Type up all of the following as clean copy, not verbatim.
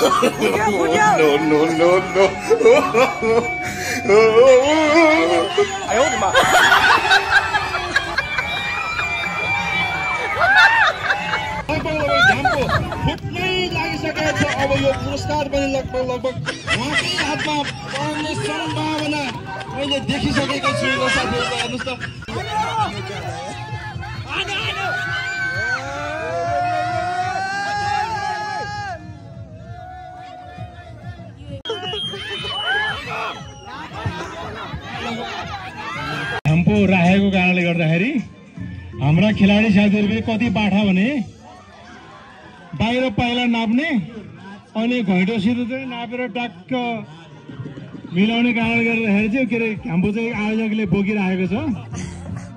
哎呦我的妈！ फुट्नै लागिसकेको छ। अब यो पुरस्कार पनि लगभग उहाँकै हातमा पर्ने सम्भावना मैले देखिसकेको छु। साथीहरू हेर्नुहोस् त, झ्याम्पो राखेको कारणले गर्दाखेरि हाम्रा खेलाडी साथीहरूले कति बाठा भने बाहिर पाइला नाप्ने अनि घैँटोसित चाहिँ नापेर ट्याक्क मिलाउने कारणले गर्दाखेरि चाहिँ के अरे झ्याम्पो चाहिँ आयोजकले बोकिराखेको छ।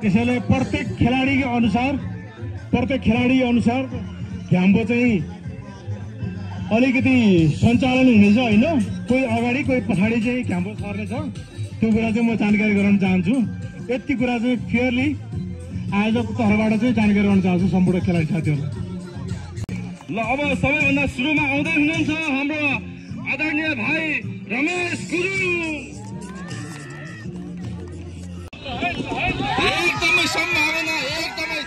त्यसैले प्रत्येक खेलाडी अनुसार झ्याम्पो चाहिँ अलिकति सञ्चालन हुनेछ होइन। कोही अगाडि कोही पछाडि चाहिँ झ्याम्पो सर्नेछ। त्यो कुरा चाहिँ म जानकारी गराउन चाहन्छु। यति कुरा चाहिँ फेयरली आयोजकको तर्फबाट चाहिँ जानकारी गराउन चाहन्छु सम्पूर्ण खेलाडी साथीहरूलाई। ल अब सबैभन्दा सुरुमा आउँदै हुनुहुन्छ हाम्रो आदरणीय भाइ रमेश गुरुङ। एकदमै सम्भावना एकदमै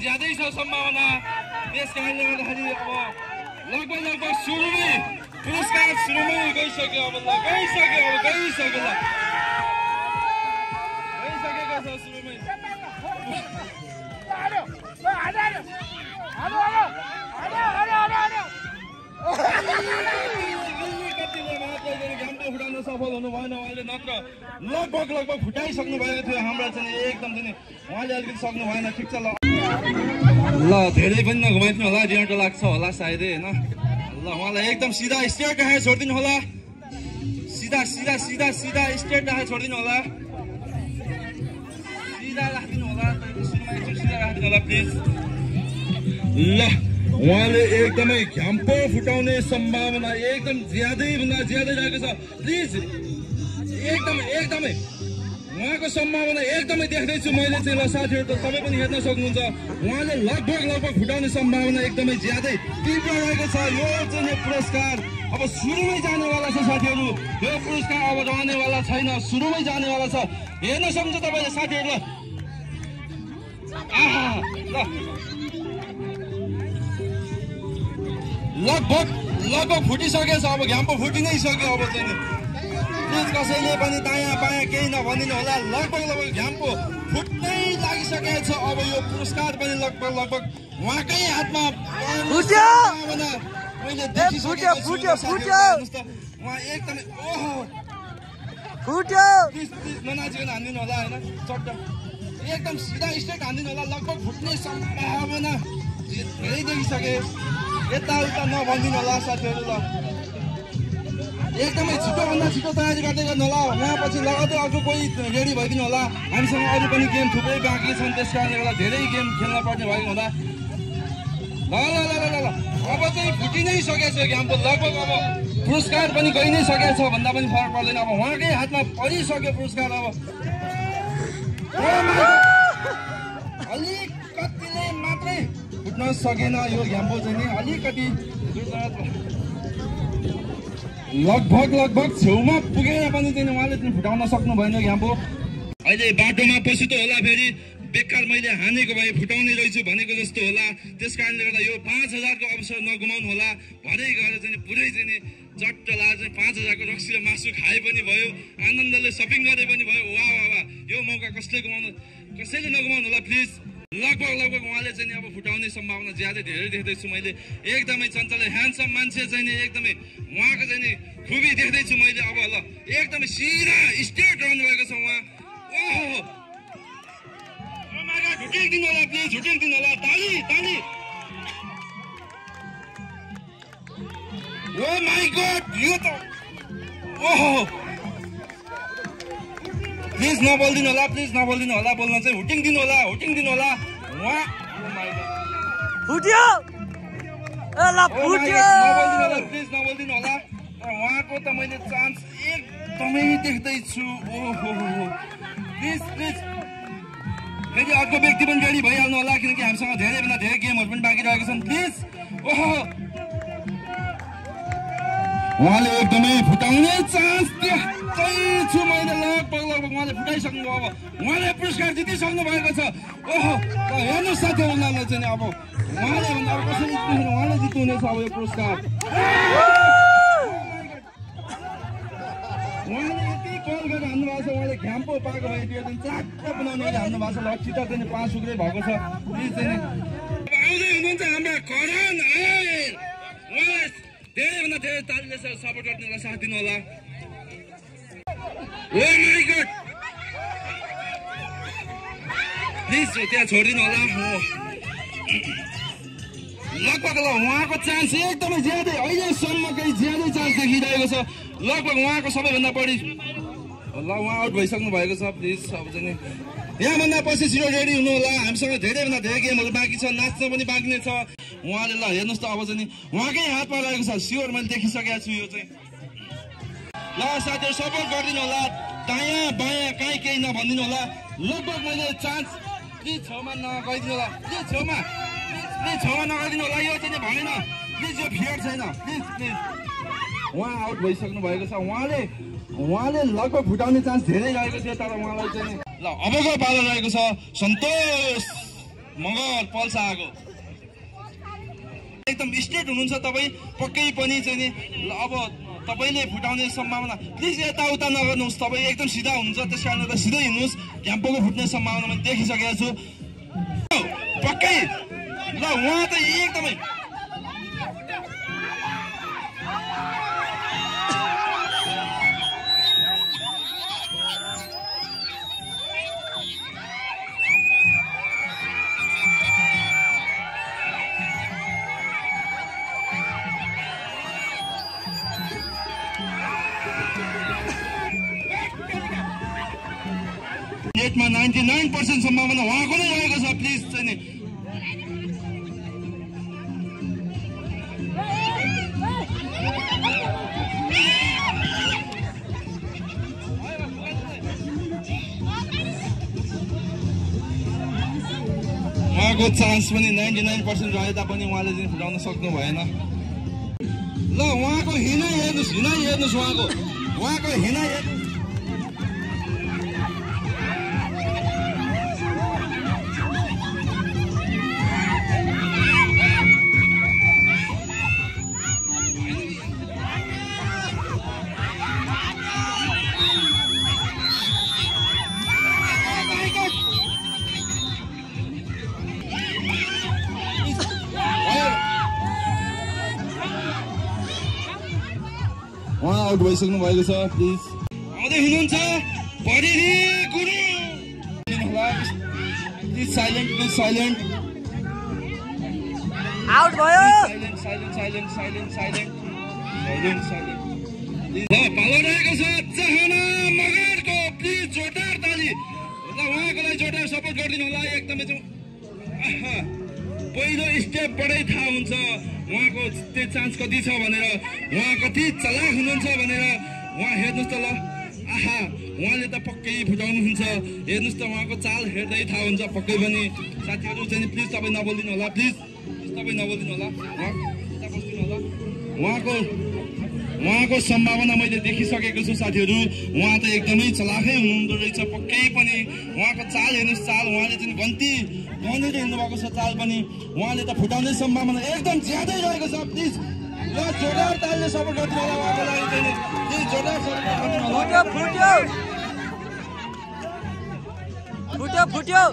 ज्यादै छ सम्भावना। त्यस कारणले गर्दाखेरि अब लगभग सुरुमै पुरस्कार सुरुमै गइसक्यो। अब गइसकेको छ सुरुमै। फुटाउन सफल हुनु भएन उहाँले, नत्र लगभग फुटाइसक्नु भएको थियो। हाम्रो चाहिँ एकदम चाहिँ उहाँले अलिकति सक्नु भएन। ठिक छ ल धेरै पनि नघुमाइदिनु होला, डेढ लाग्छ होला सायदै होइन। ल उहाँलाई एकदम सिधा स्ट्रेट राखेर छोडिदिनु होला। सिधा स्ट्रेट राखेर छोडिदिनु होला। सिधा राखिदिनु होला। सुरुमा एकचोटि सिधा राखिदिनु होला प्लिज। ल उहाँले एकदमै झ्याम्पो फुटाउने सम्भावना एकदम ज्यादैभन्दा ज्यादै रहेको छ। प्लिज एकदमै उहाँको सम्भावना एकदमै देख्दैछु मैले चाहिँ। ल साथीहरू त तपाईँ पनि हेर्न सक्नुहुन्छ उहाँले लगभग फुटाउने सम्भावना एकदमै ज्यादै तीव्र रहेको छ। यो चाहिँ पुरस्कार अब सुरुमै जानेवाला छ साथीहरू। यो पुरस्कार अब रहनेवाला छैन, सुरुमै जानेवाला छ। हेर्न सक्नुहुन्छ तपाईँले साथीहरू। ल लगभग फुटिसकेछ। अब झ्याम्पो फुटि नै सक्यो। अब चाहिँ प्लिज कसैले पनि दायाँ बायाँ केही नभनिदिनु होला। लगभग झ्याम्पो फुट्नै लागिसकेको छ। अब यो पुरस्कार पनि लगभग उहाँकै हातमा मैले देखिसकेको छु। उहाँ एकदमै प्लिज ननाचिकन हानिदिनु होला होइन। चट्ट एकदम सिधा स्ट्रेट हानिदिनु होला। लगभग फुट्ने सम्भावना धेरै देखिसके। यताउता नभनिदिनु होला साथीहरू। ल एकदमै छिटोभन्दा छिटो तयारी गर्दै गर्नु होला। उहाँपछि लगातार अर्को कोही रेडी भइदिनु होला। हामीसँग अरू पनि गेम थुप्रै बाँकी छन्, त्यस कारणले गर्दा धेरै गेम खेल्न पर्ने भएको हुँदा ल अब चाहिँ फुटि नै सकेको छ झ्याम्पो। लगभग अब पुरस्कार पनि गइ नै सकेको छ भन्दा पनि फरक पर्दैन। अब उहाँकै हातमा परिसक्यो पुरस्कार। अब अलिकतिले मात्रै फुट्न सकेन यो झ्याम्पो चाहिँ नि। अलिकति लगभग छेउमा पुगेर पनि चाहिँ उहाँले फुटाउन सक्नु भएन झ्याम्पो। अहिले बाटोमा पछुतो होला, फेरि बेकार मैले हानेको भए फुटाउने रहेछु भनेको जस्तो होला। त्यस कारणले गर्दा यो 5000 को अवसर नगुमाउनु होला। भरे गएर चाहिँ पुरै चाहिँ नि चट्ट लाएर चाहिँ 5000 को रक्सी र मासु खाए पनि भयो, आनन्दले सपिङ गरे पनि भयो। वाह यो मौका कसैले नगुमाउनु होला प्लिज। लगभग उहाँले चाहिँ अब फुटाउने सम्भावना ज्यादै धेरै देख्दैछु मैले। एकदमै चञ्चल ह्यान्डसम मान्छे चाहिँ नि एकदमै उहाँको चाहिँ नि खुबी देख्दैछु मैले। अब ल एकदमै सिधा स्ट्रेट रहनु भएको छ उहाँ। झुटिदिनु होला प्लिज, झुटिदिनु होला। ताली ओ माय गॉड यो त प्लिज नबोल्दिनु होला, बोल्न चाहिँ हुटिङ दिनु होला। उहाँ फुट्यो प्लिज नबोल्दिनु होला। उहाँको त मैले चान्स एकदमै देख्दैछु। प्लिज फेरि अर्को व्यक्ति पनि रेडी भइहाल्नु होला, किनकि हामीसँग धेरैभन्दा धेरै गेमहरू पनि बाँकी रहेको छन्। प्लिज उहाँले एकदमै फुटाउने चान्स देख्दैछु मैले लगभग उहाँले फुटाइसक्नु अब उहाँले पुरस्कार जितिसक्नु भएको छ ओहो हेर्नुहोस् साथीहरूलाई चाहिँ अब उहाँले भन्दा अब कसरी जित्नु उहाँले जित्नुहुनेछ अब यो पुरस्कार उहाँले यति कल गरेर हान्नु भएको छ उहाँले घ्याम पो पाएको भए त्यो चाहिँ च्याक्क बनाउने हान्नु भएको छ लक्ष्य त चाहिँ 5 उग्रै भएको छ प्लिज चाहिँ आउँदै हुनुहुन्छ हाम्रा करण आयल उहाँलाई धेरैभन्दा धेरै तालीले सपोर्ट गर्नेलाई साथ दिनु होला ओ माइ गॉड प्लिज त्यहाँ छोडिदिनु होला लगभग ल उहाँको चान्स एकदमै ज्यादै अहिलेसम्मकै ज्यादै चान्स देखिरहेको छ लगभग उहाँको सबैभन्दा बढी ल उहाँ आउट भइसक्नु भएको छ प्लिज अब चाहिँ यहाँभन्दा पछि छिटो रेडी हुनु होला हामीसँग धेरैभन्दा धेरै गेमहरू बाँकी छ नाच्न पनि बाँकी नै छ उहाँले ल हेर्नुहोस् त अब चाहिँ उहाँकै हातमा रहेको छ स्योर मैले देखिसकेको छु यो चाहिँ ल साथीहरू सपोर्ट गरिदिनु होला दायाँ बायाँ कहीँ केही नभनिदिनु होला लगभग मैले चान्स प्लिज छेउमा नगइदिनु होला प्लिज छेउमा नगइदिनु होला यो चाहिँ भएन प्लिज यो फेयर छैन प्लिज उहाँ आउट भइसक्नु भएको छ उहाँले लगभग फुटाउने चान्स धेरै रहेको थियो तर उहाँलाई चाहिँ ल अबको पालो रहेको छ सन्तोष मगर पल्साको एकदम स्ट्रेट हुनुहुन्छ तपाईँ पक्कै पनि चाहिँ नि अब तपाईँले फुटाउने सम्भावना प्लिज यताउता नगर्नुहोस् तपाईँ एकदम सिधा हुनुहुन्छ त्यस कारणले त सिधै हिँड्नुहोस् झ्याम्पोको फुट्ने सम्भावना मैले देखिसकेको छु पक्कै ल उहाँ त एकदमै नेटमा 99% सम्भावना उहाँको नै रहेको छ प्लिज चाहिँ उहाँको चान्स पनि 99% रहे तापनि उहाँले चाहिँ फुटाउन सक्नु भएन ल उहाँको हिँडाइ हेर्नुहोस् उहाँको हिँडाइ उहाँ आउट भइसक्नु भएको छ प्लिज आउँदै हुनुहुन्छ परिधि गुरुङ प्लिज साइलेन्ट आउट भयो ल पालो रहेको छ चाहना मगरको प्लिज जोरदार ताली ल उहाँको लागि जोरदार सपोर्ट गरिदिनु होला एकदमै पहिलो स्टेपबाटै थाहा हुन्छ उहाँको त्यो चान्स कति छ भनेर उहाँ कति चलाक हुनुहुन्छ भनेर उहाँ हेर्नुहोस् त ल आहा उहाँले त पक्कै फुटाउनुहुन्छ हेर्नुहोस् त उहाँको चाल हेर्दै थाहा हुन्छ पक्कै पनि साथीहरू चाहिँ प्लिज तपाईँ नबोलिदिनु होला प्लिज तपाईँ नबोलिदिनु होला उहाँको सम्भावना मैले देखिसकेको छु साथीहरू उहाँ त एकदमै चलाकै हुनुहुँदो रहेछ पक्कै पनि उहाँको चाल हेर्नुहोस् चाल उहाँले चाहिँ गन्ती गर्दै हिँड्नु भएको छ चाल पनि उहाँले त फुटाउने सम्भावना एकदम ज्यादै रहेको छ प्लिज ल जोरदार तालले सपोर्ट गरिदिनु होला उहाँको लागि चाहिँ प्लिज जोरदार सपोर्ट गरिदिनु होला फुट्यो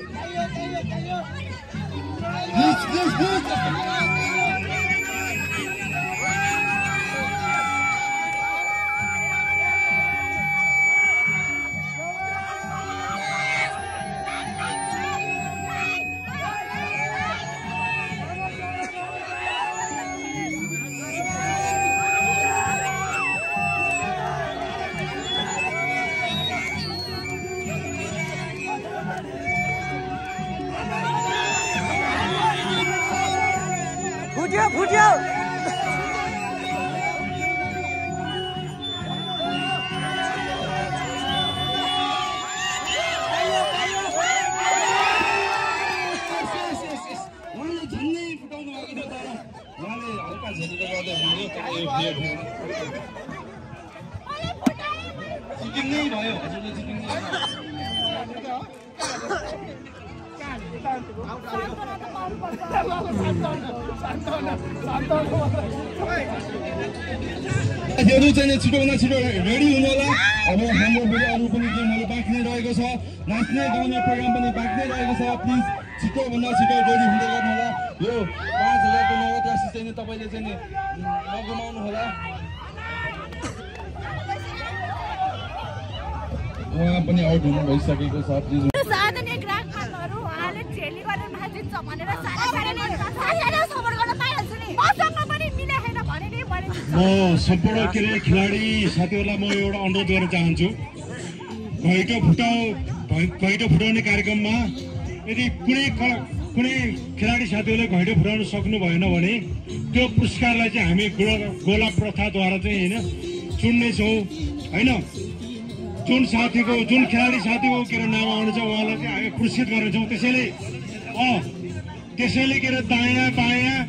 डान्सहरू त गर्दै हुनुहुन्थ्यो तर यो भिड चिटिङ नै भयो हजुरले चिटिङ नै साथीहरू चाहिँ छिटोभन्दा छिटो रेडी हुनु होला अब हाम्रो अरू पनि गेमहरू बाँकी नै रहेको छ नाच्ने गाउने प्रोग्राम पनि बाँकी नै रहेको छ प्लिज छिटोभन्दा छिटो रेडी हुँदै गर्नु होला यो 5000 को नगद राशि चाहिँ तपाईँले चाहिँ नगुमाउनु होला उहाँ पनि आउट हुनु भइसकेको छ प्लिज म सम्पूर्ण खेलाडी साथीहरूलाई म एउटा अनुरोध गर्न चाहन्छु घैँटो फुटाउने कार्यक्रममा यदि कुनै खेलाडी साथीहरूले घैँटो फुटाउन सक्नु भएन भने त्यो पुरस्कारलाई चाहिँ हामी गोला प्रथाद्वारा चाहिँ होइन चुन्नेछौँ होइन जुन खेलाडी साथीको के अरे नाम आउनेछ उहाँलाई चाहिँ हामी पुरस्कृत गर्नेछौँ त्यसैले के अरे दायाँ बायाँ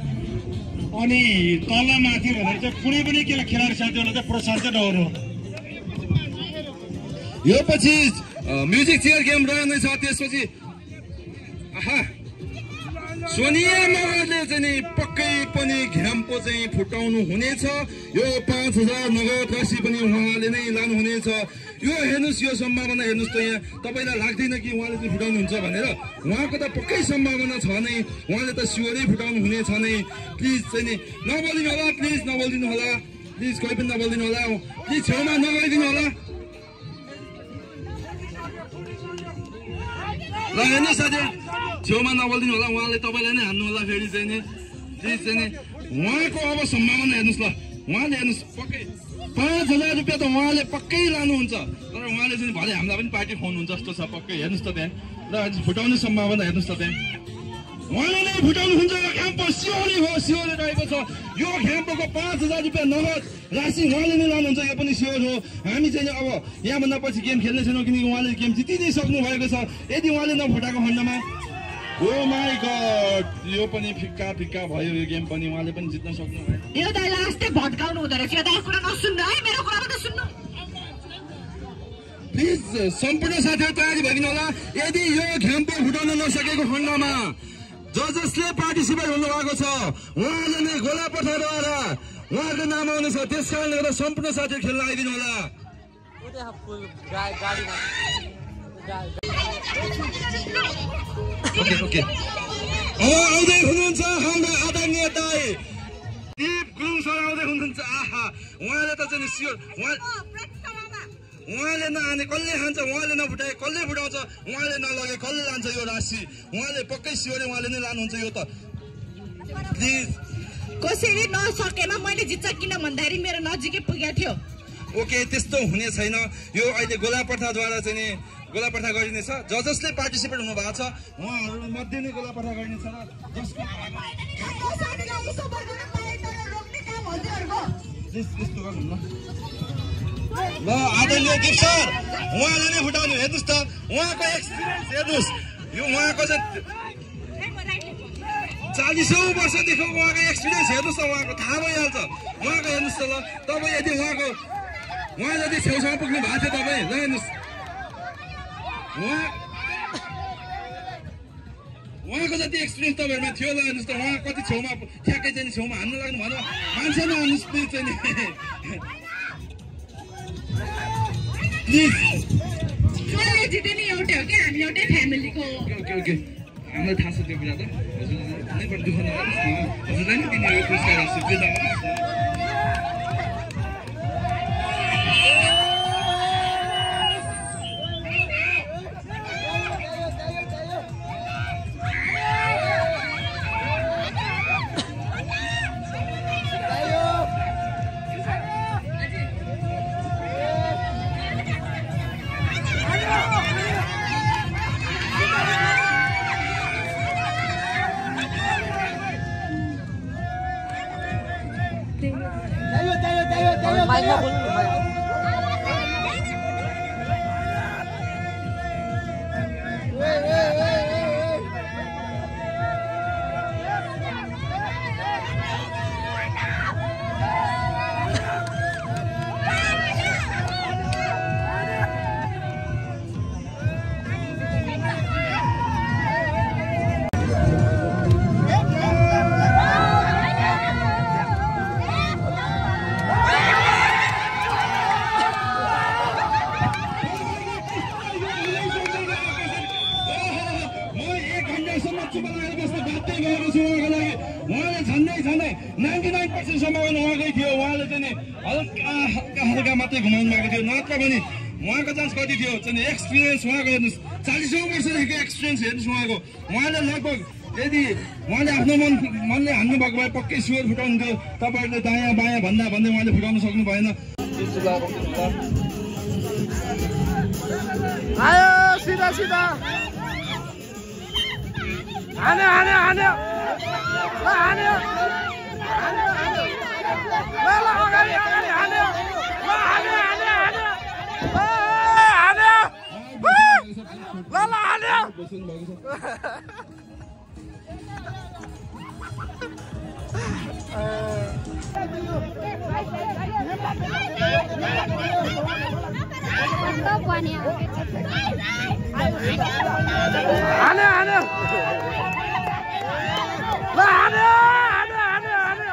अनि तल माथि भनेर चाहिँ कुनै पनि खेलाडी साथीहरूलाई चाहिँ प्रोत्साहन चाहिँ नगर्नु यो पछि म्युजिक चेयर गेम रहनेछ त्यसपछि सोनिया मगरले चाहिँ पक्कै पनि घ्याम्पो चाहिँ फुटाउनु हुनेछ यो 5000 नगद राशि पनि उहाँले नै लानुहुनेछ यो हेर्नुहोस् यो सम्भावना हेर्नुहोस् त यहाँ तपाईँलाई लाग्दैन कि उहाँले चाहिँ फुटाउनुहुन्छ भनेर उहाँको त पक्कै सम्भावना छ नै उहाँले त स्योरै फुटाउनु हुनेछ नै प्लिज चाहिँ नबोलिदिनु होला प्लिज नबोलिदिनु होला प्लिज कोही पनि नबोलिदिनु होला प्लिज छेउमा नगइदिनु होला ल हेर्नुहोस् साथीहरू छेउमा नबोलिदिनु होला उहाँले तपाईँलाई नै हान्नु होला फेरि चाहिँ नि प्लिज चाहिँ नि उहाँको अब सम्भावना हेर्नुहोस् ल उहाँले हेर्नुहोस् पक्कै 5000 रुपियाँ त उहाँले पक्कै लानुहुन्छ तर उहाँले चाहिँ भरे हामीलाई पनि पार्टी खुवाउनुहुन्छ जस्तो छ पक्कै हेर्नुहोस् त त्यहाँ ल फुटाउने सम्भावना हेर्नुहोस् त त्यहाँ उहाँले नै फुटाउनुहुन्छ घ्याम्पो सियोरी हो सियोरी रहेको छ यो घ्याम्पोको 5000 रुपियाँ नगद राशि उहाँले नै लानुहुन्छ यो पनि स्योर हो हामी चाहिँ अब यहाँभन्दा पछि गेम खेल्ने छैनौँ किनकि उहाँले गेम जितिदिइ सक्नु भएको छ यदि उहाँले नफुटाएको खण्डमा ओ माई गड यो पनि फिक्का भयो यो गेम पनि उहाँले पनि जित्न सक्नु भयो यो त लास्टै भड्काउनु हुँदो रहेछ यो त कुरा नसुन्नु है मेरो कुरा मात्र सुन्नु प्लिज सम्पूर्ण साथीहरू तयारी भइदिनु होला यदि यो घ्याम्पो फुटाउन नसकेको खण्डमा जसले पार्टिसिपेट हुनु भएको छ उहाँले नै गोला पठाद्वारा उहाँको नाम आउनेछ त्यस कारणले गर्दा सम्पूर्ण साथीहरू खेल्न आइदिनु होला ओके आउँदै हुनुहुन्छ हाम्रो आदरणीय दाइ दीप गुरुङ सर आउँदै हुनुहुन्छ आहा उहाँले त चाहिँ स्योर उहाँले नहाने कसले खान्छ उहाँले नफुटाए कसले फुटाउँछ उहाँले नलगे कसले लान्छ यो राशि उहाँले पक्कै स्योरै उहाँले नै लानुहुन्छ यो त प्लिज कसरी नसकेमा मैले जित्छ किन भन्दाखेरि मेरो नजिकै पुगेको थियो ओके त्यस्तो हुने छैन यो अहिले गोला प्रथाद्वारा चाहिँ नि गोला प्रथा गरिनेछ जसले पार्टिसिपेट हुनु भएको छ उहाँहरू मध्ये नै गोला प्रथा गरिनेछ र जसको यस्तो गर्नु ल आदरणीय गिफ्ट सर उहाँले नै फुटाउनु हेर्नुहोस् त उहाँको एक्सपिरियन्स हेर्नुहोस् यो उहाँको चाहिँ 40औं वर्षदेखि उहाँको एक्सपिरियन्स हेर्नुहोस् त उहाँको थाहा भइहाल्छ उहाँको हेर्नुहोस् त ल तपाईँ यदि उहाँ जति छेउछाउ पुग्नु भएको थियो तपाईँ ल हेर्नुहोस् उहाँको जति एक्सपिरियन्स तपाईँहरूमा थियो ल हेर्नुहोस् त उहाँ कति छेउमा ठ्याक्कै चाहिँ छेउमा हान्नु लाग्नु भनौँ मान्छे नहान्नुहोस् प्लिज चाहिँ जिते नि एउटै हो कि हामी एउटै फ्यामिलीको ओके हामीलाई थाहा छ त्यो कुरा त हजुरले दुःख नगर्नुहोस् न हजुरलाई नै दिने पुरस्कार सुविधा 99% सम्भावना उहाँकै थियो। उहाँले चाहिँ नि हल्का मात्रै घुमाउनु भएको थियो, नत्र भने उहाँको चान्स कति थियो चाहिँ एक्सपिरियन्स उहाँको हेर्नुहोस् 40औं वर्षदेखिको एक्सपिरियन्स हेर्नुहोस् उहाँको। उहाँले लगभग यदि उहाँले आफ्नो मनले हान्नु भएको भए पक्कै स्योर फुटाउनु थियो। तपाईँहरूले दायाँ बायाँ भन्दा भन्दै उहाँले फुटाउन सक्नु भएन। आयो सिधा सिधा हान्यो हान्यो हान्यो ल हान्यो ल अगाडि अगाडि हान्यो ल हान्यो हान्यो हान्यो हान्यो ल ल हान्यो हान्यो हान्यो ल हान्यो हान्यो हान्यो हान्यो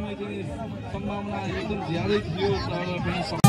एकदमै सम्भावना एकदम ज्यादै थियो तर पनि